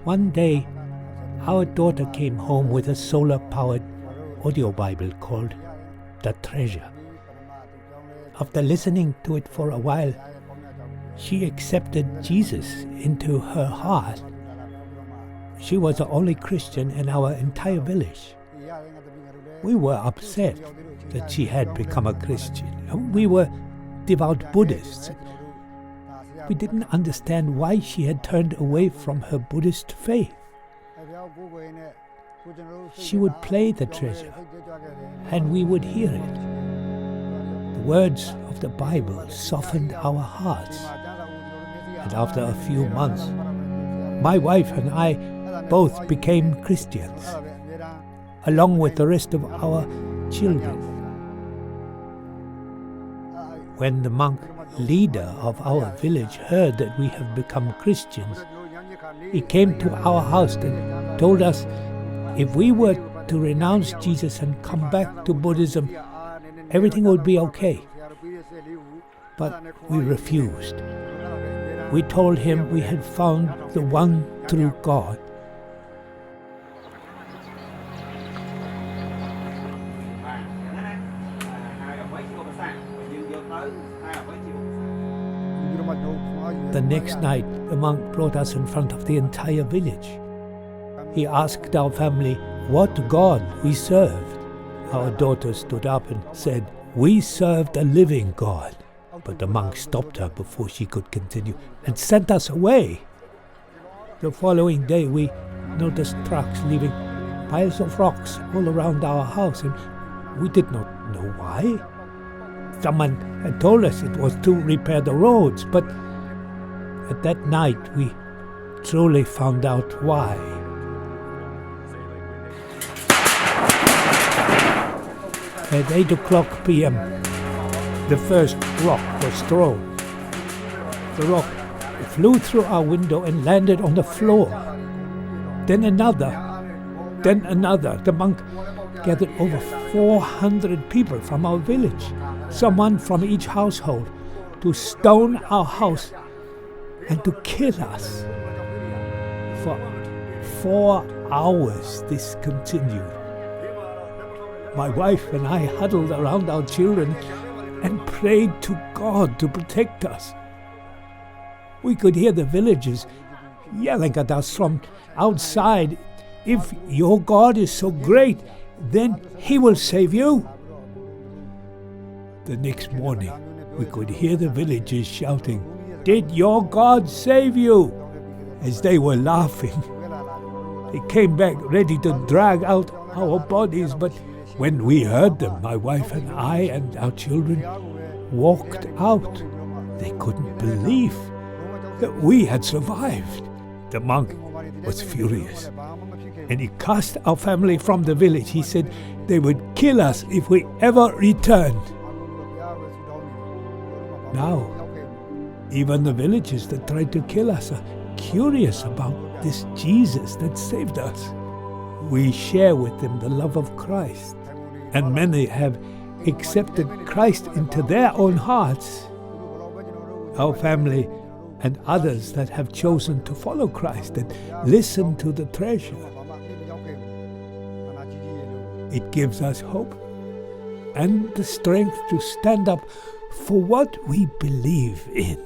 One day, our daughter came home with a solar-powered audio Bible called The Treasure. After listening to it for a while, she accepted Jesus into her heart. She was the only Christian in our entire village. We were upset that she had become a Christian. We were devout Buddhists. We didn't understand why she had turned away from her Buddhist faith. She would play the treasure, and we would hear it. The words of the Bible softened our hearts. And after a few months, my wife and I both became Christians, along with the rest of our children. When the monk leader of our village heard that we have become Christians, he came to our house and told us if we were to renounce Jesus and come back to Buddhism, everything would be okay. But we refused. We told him we had found the one true God. The next night, the monk brought us in front of the entire village. He asked our family what God we served. Our daughter stood up and said, "We serve the living God." But the monk stopped her before she could continue and sent us away. The following day, we noticed trucks leaving piles of rocks all around our house, and we did not know why. Someone had told us it was to repair the roads, but at that night we truly found out why. At 8 p.m, the first rock was thrown. The rock flew through our window and landed on the floor. Then another. The monk gathered over 400 people from our village, someone from each household, to stone our house and to kill us. For 4 hours this continued. My wife and I huddled around our children and prayed to God to protect us. We could hear the villagers yelling at us from outside, "If your God is so great, then He will save you." The next morning, we could hear the villagers shouting, "Did your God save you?" As they were laughing. They came back ready to drag out our bodies, but when we heard them, my wife and I and our children walked out. They couldn't believe that we had survived. The monk was furious, and he cast our family from the village. He said they would kill us if we ever returned. Now, even the villagers that tried to kill us are curious about this Jesus that saved us. We share with them the love of Christ, and many have accepted Christ into their own hearts. Our family and others that have chosen to follow Christ and listen to the treasure. It gives us hope and the strength to stand up for what we believe in.